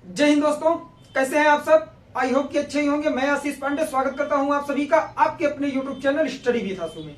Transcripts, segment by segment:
जय हिंद दोस्तों, कैसे हैं आप सब। आई होप कि अच्छे ही होंगे। मैं आशीष पांडे स्वागत करता हूं आप सभी का आपके अपने यूट्यूब चैनल स्टडी विद आशु में।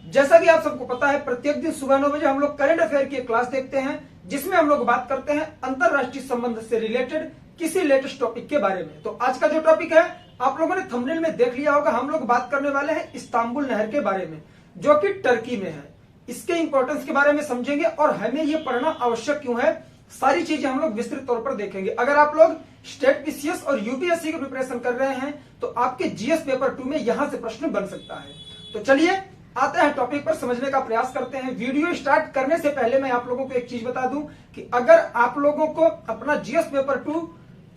जैसा कि आप सबको पता है, प्रत्येक दिन सुबह 9 बजे हम लोग करंट अफेयर की क्लास देखते हैं, जिसमें हम लोग बात करते हैं अंतरराष्ट्रीय संबंध से रिलेटेड किसी लेटेस्ट टॉपिक के बारे में। तो आज का जो टॉपिक है, आप लोगों ने थंबनेल में देख लिया होगा, हम लोग बात करने वाले हैं इस्तांबुल नहर के बारे में, जो कि टर्की में है। इसके इंपॉर्टेंस के बारे में समझेंगे और हमें यह पढ़ना आवश्यक क्यों है, सारी चीजें हम लोग विस्तृत तौर पर देखेंगे। अगर आप लोग स्टेट पीसीएस और यूपीएससी की प्रिपरेशन कर रहे हैं तो आपके जीएस पेपर 2 में यहां से प्रश्न बन सकता है। तो चलिए आते हैं टॉपिक पर, समझने का प्रयास करते हैं। वीडियो स्टार्ट करने से पहले मैं आप लोगों को एक चीज बता दूं कि अगर आप लोगों को अपना जीएस पेपर 2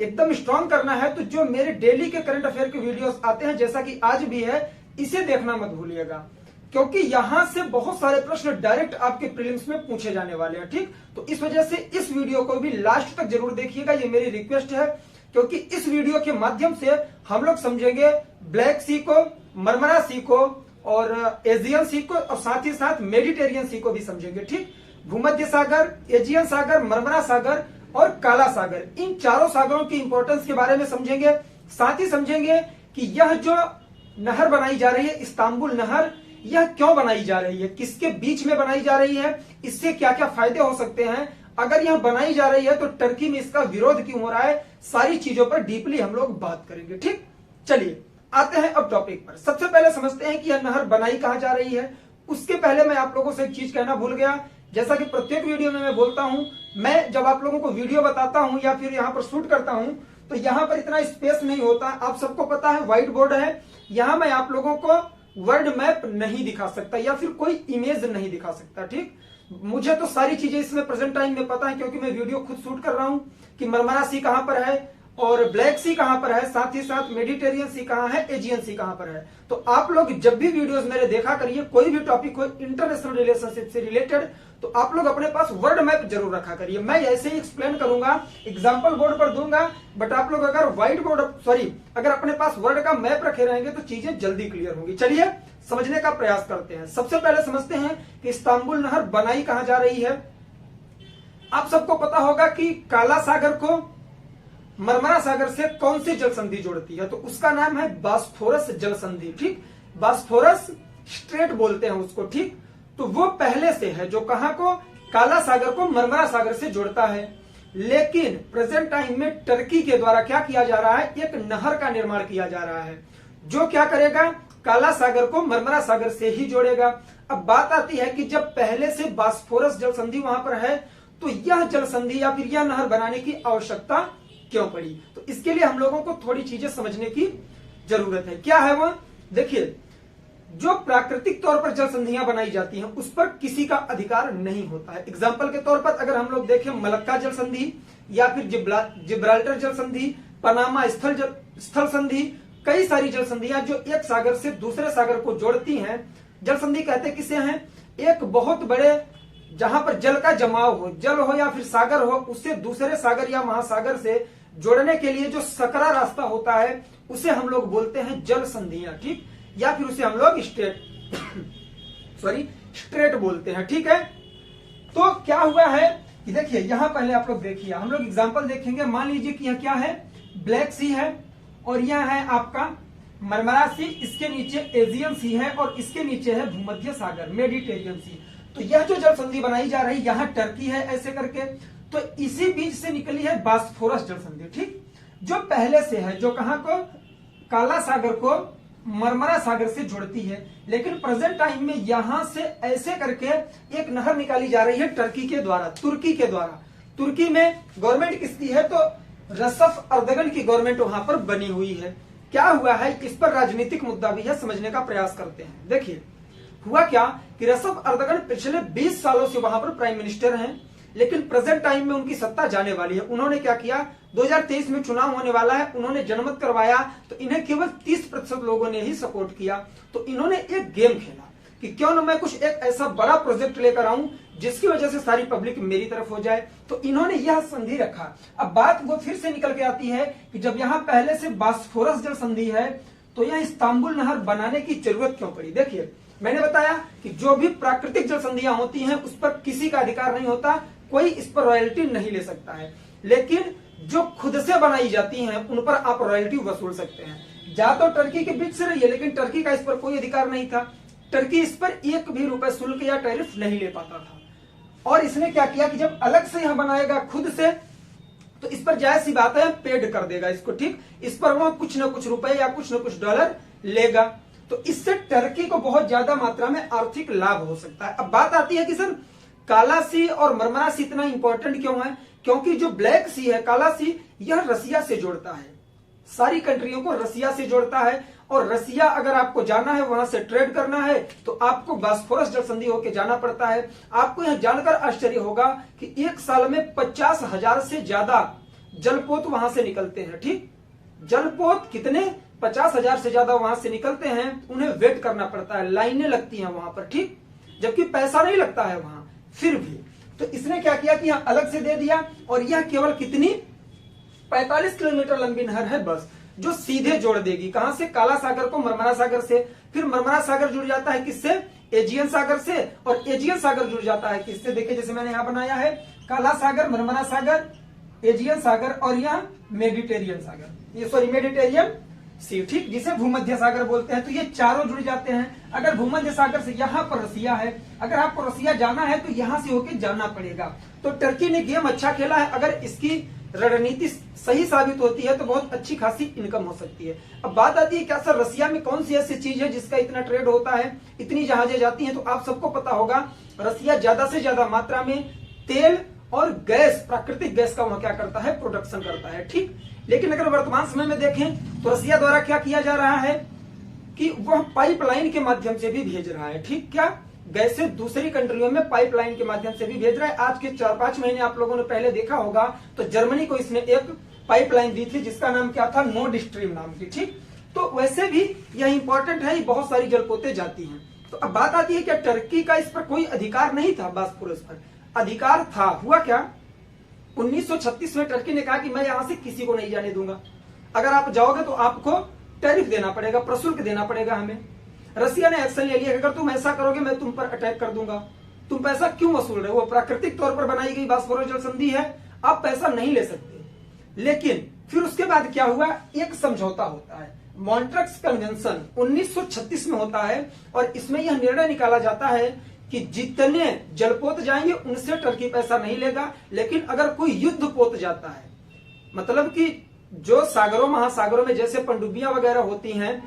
एकदम स्ट्रांग करना है तो जो मेरे डेली के करंट अफेयर के वीडियोस आते हैं, जैसा कि आज भी है, इसे देखना मत भूलिएगा, क्योंकि यहां से बहुत सारे प्रश्न डायरेक्ट आपके प्रीलिम्स में पूछे जाने वाले हैं। ठीक, तो इस वजह से इस वीडियो को भी लास्ट तक जरूर देखिएगा, ये मेरी रिक्वेस्ट है, क्योंकि इस वीडियो के माध्यम से हम लोग समझेंगे ब्लैक सी को, मरमरा सी को और एजियन सी को, और साथ ही साथ मेडिटेरियन सी को भी समझेंगे। ठीक, भूमध्य सागर, एजियन सागर, मरमरा सागर और काला सागर, इन चारों सागरों की इंपॉर्टेंस के बारे में समझेंगे। साथ ही समझेंगे कि यह जो नहर बनाई जा रही है, इस्तांबुल नहर, यह क्यों बनाई जा रही है, किसके बीच में बनाई जा रही है, इससे क्या क्या फायदे हो सकते हैं, अगर यह बनाई जा रही है तो टर्की में इसका विरोध क्यों हो रहा है, सारी चीजों पर डीपली हम लोग बात करेंगे। ठीक, चलिए आते हैं अब टॉपिक पर। सबसे पहले समझते हैं कि यह नहर बनाई कहां जा रही है। उसके पहले मैं आप लोगों से एक चीज कहना भूल गया, जैसा कि प्रत्येक वीडियो में मैं बोलता हूं, मैं जब आप लोगों को वीडियो बताता हूं या फिर यहां पर शूट करता हूं तो यहां पर इतना स्पेस नहीं होता। आप सबको पता है व्हाइट बोर्ड है, यहां मैं आप लोगों को वर्ड मैप नहीं दिखा सकता या फिर कोई इमेज नहीं दिखा सकता। ठीक, मुझे तो सारी चीजें इसमें प्रेजेंट टाइम में पता है, क्योंकि मैं वीडियो खुद शूट कर रहा हूं कि मरमरा सी कहां पर है और ब्लैक सी कहां पर है, साथ ही साथ मेडिटेरियन सी कहां है, एजियन सी कहां पर है। तो आप लोग जब भी वीडियोस मेरे देखा करिए, कोई भी टॉपिक हो इंटरनेशनल रिलेशनशिप से रिलेटेड, तो आप लोग अपने पास वर्ड मैप जरूर रखा करिए। मैं ऐसे ही एक्सप्लेन करूंगा, एग्जांपल बोर्ड पर दूंगा, बट आप लोग अगर अगर अपने पास वर्ड का मैप रखे रहेंगे तो चीजें जल्दी क्लियर होंगी। चलिए समझने का प्रयास करते हैं। सबसे पहले समझते हैं कि इस्तांबुल नहर बनाई कहां जा रही है। आप सबको पता होगा कि काला सागर को मरमरा सागर से कौन सी जल संधि जोड़ती है, तो उसका नाम है बॉस्फोरस जल संधि। ठीक, बॉस्फोरस स्ट्रेट बोलते हैं उसको। ठीक, तो वो पहले से है जो कहां को, काला सागर को मरमरा सागर से जोड़ता है। लेकिन प्रेजेंट टाइम में टर्की के द्वारा क्या किया जा रहा है, एक नहर का निर्माण किया जा रहा है जो क्या करेगा, काला सागर को मरमरा सागर से ही जोड़ेगा। अब बात आती है कि जब पहले से बॉस्फोरस जल संधि वहां पर है तो यह जल संधि या फिर यह नहर बनाने की आवश्यकता क्यों पड़ी। तो इसके लिए हम लोगों को थोड़ी चीजें समझने की जरूरत है। क्या है वो, देखिए, जो प्राकृतिक तौर पर जल संधियां बनाई जाती हैं उस पर किसी का अधिकार नहीं होता है। एग्जाम्पल के तौर पर अगर हम लोग देखें मलक्का जल संधि या फिर जिब्राल्टर जल संधि, पनामा स्थल संधि, कई सारी जल संधियां जो एक सागर से दूसरे सागर को जोड़ती हैं। जल संधि कहते किसे हैं, एक बहुत बड़े, जहां पर जल का जमाव हो, जल हो या फिर सागर हो, उससे दूसरे सागर या महासागर से जोड़ने के लिए जो सकरा रास्ता होता है उसे हम लोग बोलते हैं जल संधियां। ठीक, या फिर उसे हम लोग स्ट्रेट बोलते हैं। ठीक है, तो क्या हुआ है कि देखिए, यहां पहले आप लोग देखिए, हम लोग एग्जांपल देखेंगे। मान लीजिए कि यह क्या है, ब्लैक सी है और यह है आपका मरमरा सी, इसके नीचे एजियन सी है और इसके नीचे है भूमध्य सागर, मेडिटेरियन सी। तो यह जो जल संधि बनाई जा रही है, यहां टर्की है ऐसे करके, तो इसी बीच से निकली है बॉस्फोरस जल संधि। ठीक, जो पहले से है, जो कहां को, काला सागर को मरमरा सागर से जोड़ती है। लेकिन प्रेजेंट टाइम में यहां से ऐसे करके एक नहर निकाली जा रही है टर्की के द्वारा, तुर्की के द्वारा। तुर्की में गवर्नमेंट किसकी है, तो रसफ अर्दगन की गवर्नमेंट वहां पर बनी हुई है। क्या हुआ है, इस पर राजनीतिक मुद्दा भी है, समझने का प्रयास करते हैं। देखिए हुआ क्या कि रसफ अर्दगन पिछले 20 सालों से वहां पर प्राइम मिनिस्टर हैं, लेकिन प्रेजेंट टाइम में उनकी सत्ता जाने वाली है। उन्होंने क्या किया, 2023 में चुनाव होने वाला है, उन्होंने जनमत करवाया तो इन्हें केवल 30% लोगों ने ही सपोर्ट किया। तो इन्होंने एक गेम खेला कि क्यों ना मैं कुछ एक ऐसा बड़ा प्रोजेक्ट लेकर आऊं जिसकी वजह से सारी पब्लिक मेरी तरफ हो जाए। तो इन्होंने यह संधि रखा। अब बात वो फिर से निकल के आती है कि जब यहां पहले से बॉस्फोरस जल संधि है तो यह इस्तांबुल नहर बनाने की जरूरत क्यों पड़ी। देखिए, मैंने बताया कि जो भी प्राकृतिक जल संधियां होती हैं उस पर किसी का अधिकार नहीं होता, कोई इस पर रॉयल्टी नहीं ले सकता है। लेकिन जो खुद से बनाई जाती हैं उन पर आप रॉयल्टी वसूल सकते हैं। जा तो टर्की के बीच से रही है, लेकिन टर्की का इस पर कोई अधिकार नहीं था। टर्की इस पर एक भी रुपए शुल्क या टैरिफ नहीं ले पाता था। और इसने क्या किया कि जब अलग से यहां बनाएगा खुद से, तो इस पर जायज सी बात है पेड कर देगा इसको, ठीक। इस पर वो कुछ ना कुछ रुपए या कुछ ना कुछ डॉलर लेगा। तो इससे टर्की को बहुत ज्यादा मात्रा में आर्थिक लाभ हो सकता है। अब बात आती है कि सर काला सी और मरमरा सी इतना इंपॉर्टेंट क्यों है? क्योंकि जो ब्लैक सी है, काला सी, यह रसिया से जोड़ता है, सारी कंट्रियों को रसिया से जोड़ता है। और रसिया अगर आपको जाना है, वहां से ट्रेड करना है, तो आपको बॉस्फोरस जल संधि होकर जाना पड़ता है। आपको यह जानकर आश्चर्य होगा कि एक साल में 50,000 से ज्यादा जलपोत वहां से निकलते हैं, ठीक। जलपोत कितने? 50,000 से ज्यादा वहां से निकलते हैं। उन्हें वेट करना पड़ता है, लाइनें लगती हैं वहां पर, ठीक, जबकि पैसा नहीं लगता है वहां फिर भी। तो इसने क्या किया कि यहां अलग से दे दिया। और यह केवल कितनी 45 किलोमीटर लंबी नहर है बस, जो सीधे जोड़ देगी कहां से? काला सागर को मरमरा सागर से। फिर मरमरा सागर जुड़ जाता है किससे? एजियन सागर से। और एजियन सागर जुड़ जाता है किससे? देखिए जैसे मैंने यहां बनाया है, काला सागर, मरमरा सागर, एजियन सागर और यहां मेडिटेरियन सागर, ये सॉरी मेडिटेरियन सी, ठीक, जिसे भूमध्य सागर बोलते हैं। तो ये चारों जुड़ जाते हैं। अगर भूमध्य सागर से यहां पर रसिया है, अगर आपको रसिया जाना है तो यहां से होके जाना पड़ेगा। तो टर्की ने गेम अच्छा खेला है। अगर इसकी रणनीति सही साबित होती है तो बहुत अच्छी खासी इनकम हो सकती है। अब बात आती है क्या सर रसिया में कौन सी ऐसी चीज है जिसका इतना ट्रेड होता है, इतनी जहाजें जाती हैं? तो आप सबको पता होगा रसिया ज्यादा से ज्यादा मात्रा में तेल और गैस, प्राकृतिक गैस का वह क्या करता है? प्रोडक्शन करता है, ठीक। लेकिन अगर वर्तमान समय में देखें तो रसिया द्वारा क्या किया जा रहा है कि वह पाइपलाइन के माध्यम से भी भेज रहा है, ठीक। क्या गैस से दूसरी कंट्रियों में पाइपलाइन के माध्यम से भी भेज रहा है। आज के 4-5 महीने आप लोगों ने पहले देखा होगा तो जर्मनी को इसने एक पाइपलाइन दी थी जिसका नाम क्या था? नॉर्ड स्ट्रीम नाम की, ठीक। तो वैसे भी यह इंपॉर्टेंट है, बहुत सारी जलपोते जाती हैं। तो अब बात आती है क्या टर्की का इस पर कोई अधिकार नहीं था? बॉस्फोरस पर अधिकार था। हुआ क्या? 1936 में टर्की ने कहा कि मैं यहां से किसी को नहीं जाने दूंगा। अगर आप जाओगे तो आपको टैरिफ देना पड़ेगा, प्रशुल्क देना पड़ेगा हमें। रसिया ने एक्शन ले लिया, अगर तुम ऐसा करोगे मैं तुम पर अटैक कर दूंगा। तुम पैसा क्यों वसूल रहे हो? वो प्राकृतिक तौर पर बनाई गई बॉस्फोरस जल संधि है, आप पैसा नहीं ले सकते। लेकिन फिर उसके बाद क्या हुआ? एक समझौता होता है, मॉन्ट्रक्स कन्वेंशन 1936 में होता है। और इसमें यह निर्णय निकाला जाता है कि जितने जलपोत जाएंगे उनसे टर्की पैसा नहीं लेगा। लेकिन अगर कोई युद्ध पोत जाता है, मतलब कि जो सागरों महासागरों में जैसे पनडुब्बियां वगैरह होती हैं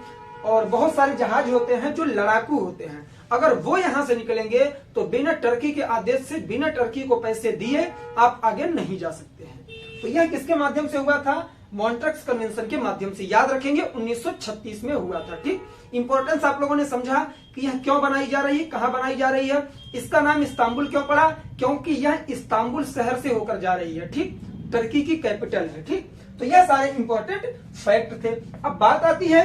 और बहुत सारे जहाज होते हैं जो लड़ाकू होते हैं, अगर वो यहां से निकलेंगे तो बिना टर्की के आदेश से, बिना टर्की को पैसे दिए आप आगे नहीं जा सकते हैं। तो यह किसके माध्यम से हुआ था? मॉन्ट्रक्स कन्वेंशन के माध्यम से। याद रखेंगे 1936 में हुआ था, ठीक। इंपॉर्टेंस आप लोगों ने समझा कि यह क्यों बनाई जा रही है, कहां बनाई जा रही है, इसका नाम इस्तांबुल क्यों पड़ा? क्योंकि यह इस्तांबुल शहर से होकर जा रही है, ठीक, टर्की की कैपिटल है, ठीक। तो यह सारे इंपॉर्टेंट फैक्ट थे। अब बात आती है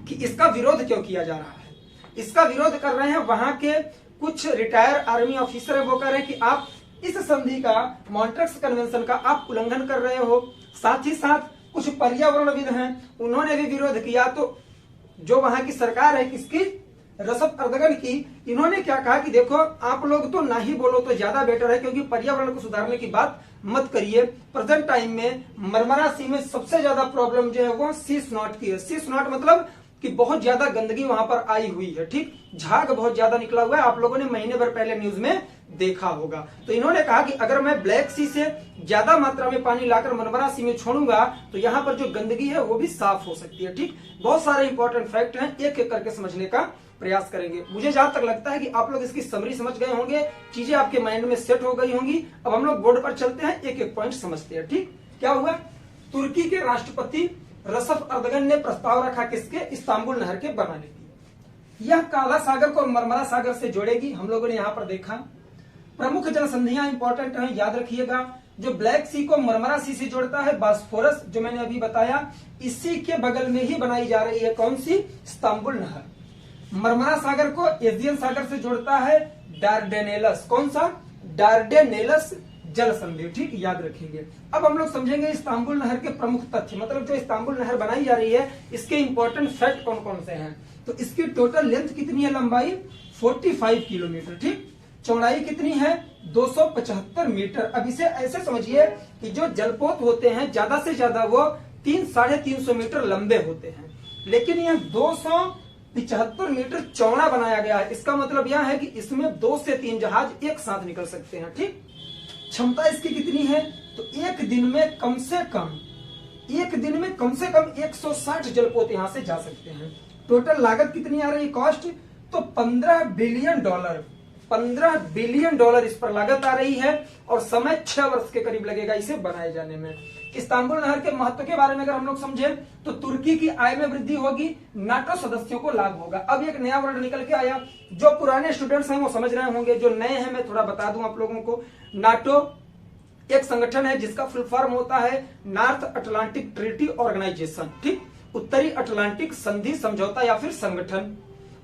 कि इसका विरोध क्यों किया जा रहा है। इसका विरोध कर रहे हैं वहां के कुछ रिटायर आर्मी ऑफिसर है, वो कह रहे हैं कि आप इस संधि का, मॉन्ट्रक्स कन्वेंशन का आप उल्लंघन कर रहे हो। साथ ही साथ कुछ पर्यावरणविद हैं, उन्होंने भी विरोध किया। तो जो वहां की सरकार है किसकी? रसफ अर्दगन की, इन्होंने क्या कहा कि देखो आप लोग तो ना ही बोलो तो ज्यादा बेटर है, क्योंकि पर्यावरण को सुधारने की बात मत करिए। प्रेजेंट टाइम में मरमरा सी में सबसे ज्यादा प्रॉब्लम जो है वो सी स्नॉट की है। सी स्नॉट मतलब कि बहुत ज्यादा गंदगी वहां पर आई हुई है, ठीक, झाग बहुत ज्यादा निकला हुआ है। आप लोगों ने महीने भर पहले न्यूज में देखा होगा। तो इन्होंने कहा कि अगर मैं ब्लैक सी से ज्यादा मात्रा में पानी लाकर मरमरा सी में छोड़ूंगा तो यहाँ पर जो गंदगी है वो भी साफ हो सकती है, ठीक। बहुत सारे इंपॉर्टेंट फैक्ट हैं, एक एक करके समझने का प्रयास करेंगे। मुझे जहां तक लगता है कि आप लोग इसकी समरी समझ गए होंगे, चीजें आपके माइंड में सेट हो गई होंगी। अब हम लोग बोर्ड पर चलते हैं, एक एक पॉइंट समझते हैं, ठीक। क्या हुआ? तुर्की के राष्ट्रपति रसफ अर्दगन ने प्रस्ताव रखा किसके? इस्तांबुल नहर के बनाने की। यह काला सागर को मरमरा सागर से जोड़ेगी। हम लोगों ने यहाँ पर देखा प्रमुख जल संधियां इंपॉर्टेंट हैं, याद रखिएगा। जो ब्लैक सी को मरमरा सी से जोड़ता है बॉस्फोरस, जो मैंने अभी बताया, इसी के बगल में ही बनाई जा रही है कौन सी? इस्तांबुल नहर। मरमरा सागर को एजियन सागर से जोड़ता है डार्डेनेलस। कौन सा? डार्डेनेलस जल संधि, ठीक, याद रखेंगे। अब हम लोग समझेंगे इस्तांबुल नहर के प्रमुख तथ्य, मतलब जो इस्तांबुल नहर बनाई जा रही है इसके इंपॉर्टेंट फैक्ट कौन कौन से हैं। तो इसकी टोटल लेंथ कितनी है? लंबाई 45 किलोमीटर, ठीक। चौड़ाई कितनी है? 275 मीटर। अब इसे ऐसे समझिए कि जो जलपोत होते हैं ज्यादा से ज्यादा वो 300-350 मीटर लंबे होते हैं, लेकिन यह 275 मीटर चौड़ा बनाया गया है। इसका मतलब यह है कि इसमें 2 से 3 जहाज एक साथ निकल सकते हैं। ठीक, क्षमता इसकी कितनी है? तो एक दिन में कम से कम 160 जलपोत यहां से जा सकते हैं। टोटल लागत कितनी आ रही है, कॉस्ट? तो $15 बिलियन इस पर लागत आ रही है और समय 6 वर्ष के करीब लगेगा इसे बनाए जाने में। इस्तांबुल नहर के महत्व के बारे में अगर हम लोग समझे तो तुर्की की आय में वृद्धि होगी, नाटो सदस्यों को लाभ होगा। अब एक नया वर्ड निकल के आया, जो पुराने स्टूडेंट्स हैं वो समझ रहे होंगे, जो नए हैं मैं थोड़ा बता दूं आप लोगों को। नाटो एक संगठन है जिसका फुल फॉर्म होता है नॉर्थ अटलांटिक ट्रीटी ऑर्गेनाइजेशन। ठीक, उत्तरी अटलांटिक संधि समझौता या फिर संगठन।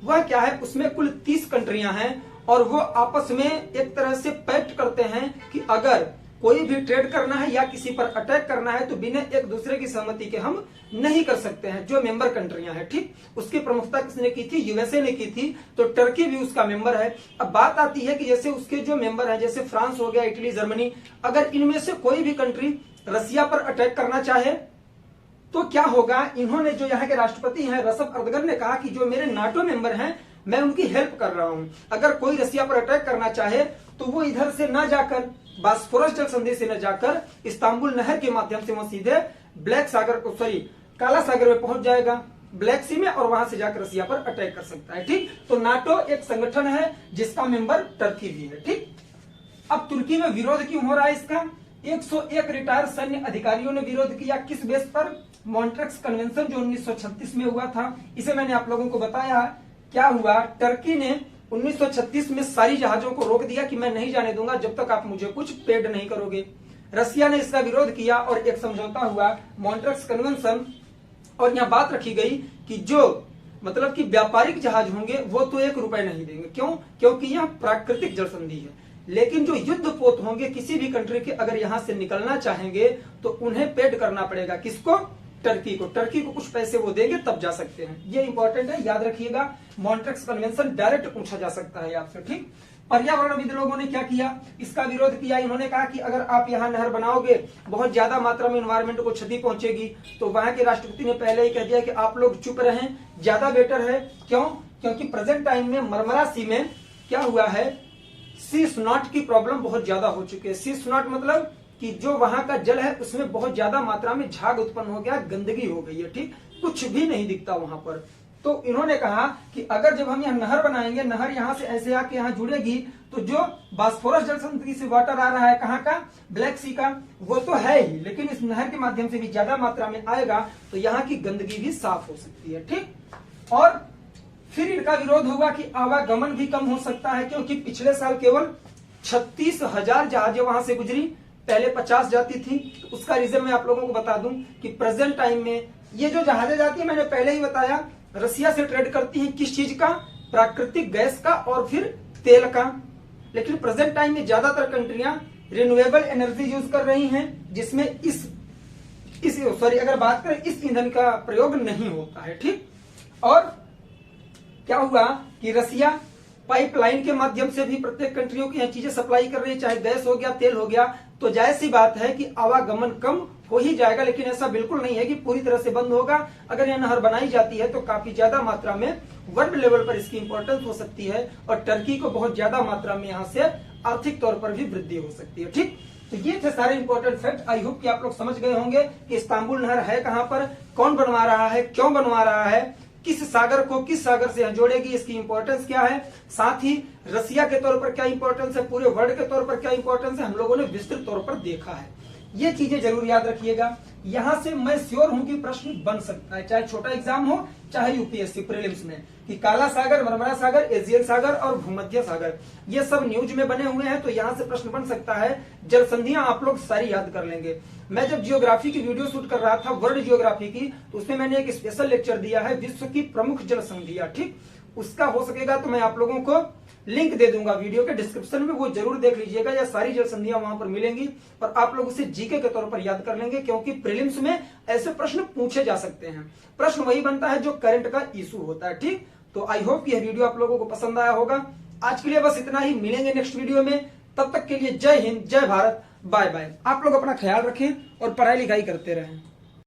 वह क्या है, उसमें कुल 30 कंट्रियां हैं और वो आपस में एक तरह से पैक्ट करते हैं कि अगर कोई भी ट्रेड करना है या किसी पर अटैक करना है तो बिना एक दूसरे की सहमति के हम नहीं कर सकते हैं, जो मेंबर कंट्रियां हैं। ठीक, उसकी प्रमुखता किसने की थी? यूएसए ने की थी, तो टर्की भी उसका मेंबर है। अब बात आती है कि जैसे उसके जो मेंबर हैं, जैसे फ्रांस हो गया, इटली, जर्मनी, अगर इनमें से कोई भी कंट्री रसिया पर अटैक करना चाहे तो क्या होगा? इन्होंने, जो यहाँ के राष्ट्रपति हैं रसफ अर्दगन ने कहा कि जो मेरे नाटो मेंबर हैं मैं उनकी हेल्प कर रहा हूं, अगर कोई रसिया पर अटैक करना चाहे तो वो इधर से ना जाकर, बास्फोरस जल संधि से न जाकर, इस्तांबुल नहर के माध्यम से वो सीधे ब्लैक सागर को, सॉरी, काला सागर में पहुंच जाएगा, ब्लैक सी में, और वहां से जाकर रसिया पर अटैक कर सकता है। ठीक, तो नाटो एक संगठन है जिसका मेंबर टर्की भी है। ठीक, अब तुर्की में विरोध क्यों हो रहा है इसका? 101 रिटायर्ड सैन्य अधिकारियों ने विरोध किया। किस बेस पर? मॉन्ट्रेक्स कन्वेंशन जो 1936 में हुआ था, इसे मैंने आप लोगों को बताया। क्या हुआ, टर्की ने 1936 में सारी जहाजों को रोक दिया कि मैं नहीं जाने दूंगा जब तक आप मुझे कुछ पेड नहीं करोगे। रसिया ने इसका विरोध किया और एक समझौता हुआ, मॉन्ट्रेक्स कन्वेंशन, और यहां बात रखी गई कि जो मतलब कि व्यापारिक जहाज होंगे वो तो ₹1 नहीं देंगे। क्यों? क्योंकि यह प्राकृतिक जल संधि है, लेकिन जो युद्ध पोत होंगे किसी भी कंट्री के, अगर यहां से निकलना चाहेंगे तो उन्हें पेड करना पड़ेगा। किसको? टर्की को। टर्की को कुछ पैसे वो देंगे तब जा सकते हैं। ये इंपॉर्टेंट है, याद रखिएगा। मॉन्ट्रेक्स कन्वेंशन डायरेक्ट पूछा जा सकता है आपसे। ठीक, पर्यावरणविद लोगों ने क्या किया? इसका विरोध किया। इन्होंने कहा कि अगर आप यहाँ नहर बनाओगे बहुत ज्यादा मात्रा में एनवायरमेंट को क्षति पहुंचेगी। तो वहां के राष्ट्रपति ने पहले ही कह दिया कि आप लोग चुप रहें, ज्यादा बेटर है। क्यों? क्योंकि प्रेजेंट टाइम में मरमरा सी में क्या हुआ है, सी स्नॉट की प्रॉब्लम बहुत ज्यादा हो चुकी है। सी स्नॉट मतलब कि जो वहां का जल है उसमें बहुत ज्यादा मात्रा में झाग उत्पन्न हो गया, गंदगी हो गई है। ठीक, कुछ भी नहीं दिखता वहां पर। तो इन्होंने कहा कि अगर जब हम यहाँ नहर बनाएंगे, नहर यहाँ से ऐसे आके यहाँ जुड़ेगी, तो जो बास्फोरस जल संधि से वाटर आ रहा है कहाँ का? ब्लैक सी का, वो तो है ही, लेकिन इस नहर के माध्यम से भी ज्यादा मात्रा में आएगा तो यहाँ की गंदगी भी साफ हो सकती है। ठीक, और फिर इनका विरोध हुआ कि आवागमन भी कम हो सकता है, क्योंकि पिछले साल केवल 36,000 जहाजें वहां से गुजरी, पहले 50 जाती थी। तो उसका रीजन मैं आप लोगों को बता दूं कि प्रेजेंट टाइम में ये जो जहाजें जाती है, मैंने पहले ही बताया, रसिया से ट्रेड करती हैं। किस चीज का? प्राकृतिक गैस का और फिर तेल का। लेकिन प्रेजेंट टाइम में ज्यादातर कंट्रियां रिन्यूएबल एनर्जी यूज कर रही हैं, जिसमें अगर बात करें इस ईंधन का प्रयोग नहीं होता है। ठीक, और क्या हुआ कि रसिया पाइपलाइन के माध्यम से भी प्रत्येक कंट्रियों की यह चीजें सप्लाई कर रही है, चाहे गैस हो गया, तेल हो गया। तो जाहिर सी बात है कि आवागमन कम हो ही जाएगा, लेकिन ऐसा बिल्कुल नहीं है कि पूरी तरह से बंद होगा। अगर यह नहर बनाई जाती है तो काफी ज्यादा मात्रा में वर्ल्ड लेवल पर इसकी इंपॉर्टेंस हो सकती है और टर्की को बहुत ज्यादा मात्रा में यहाँ से आर्थिक तौर पर भी वृद्धि हो सकती है। ठीक, तो ये थे सारे इंपॉर्टेंट फैक्ट। आई होप कि आप लोग समझ गए होंगे कि इस्तांबुल नहर है कहां पर, कौन बनवा रहा है, क्यों बनवा रहा है, किस सागर को किस सागर से जोड़ेगी, इसकी इंपॉर्टेंस क्या है, साथ ही रसिया के तौर पर क्या इंपॉर्टेंस है, पूरे वर्ल्ड के तौर पर क्या इंपॉर्टेंस है, हम लोगों ने विस्तृत तौर पर देखा है। ये चीजें जरूर याद रखिएगा। यहां से मैं श्योर हूं कि प्रश्न बन सकता है, चाहे छोटा एग्जाम हो चाहे यूपीएससी प्रीलिम्स में, कि काला सागर, मरमरा सागर, एजियन सागर और भूमध्य सागर ये सब न्यूज में बने हुए हैं, तो यहां से प्रश्न बन सकता है। जल संधियां आप लोग सारी याद कर लेंगे। मैं जब जियोग्राफी की वीडियो शूट कर रहा था, वर्ल्ड जियोग्राफी की, तो उसमें मैंने एक स्पेशल लेक्चर दिया है, विश्व की प्रमुख जल संधियां। ठीक, उसका हो सकेगा तो मैं आप लोगों को लिंक दे दूंगा वीडियो के डिस्क्रिप्शन में, वो जरूर देख लीजिएगा। या सारी जल संधियां वहां पर मिलेंगी और आप लोग उसे जीके के तौर पर याद कर लेंगे, क्योंकि प्रीलिम्स में ऐसे प्रश्न पूछे जा सकते हैं। प्रश्न वही बनता है जो करंट का इशू होता है। ठीक, तो आई होप कि यह वीडियो आप लोगों को पसंद आया होगा। आज के लिए बस इतना ही, मिलेंगे नेक्स्ट वीडियो में तब तक के लिए जय हिंद, जय भारत, बाय बाय। आप लोग अपना ख्याल रखें और पढ़ाई लिखाई करते रहें।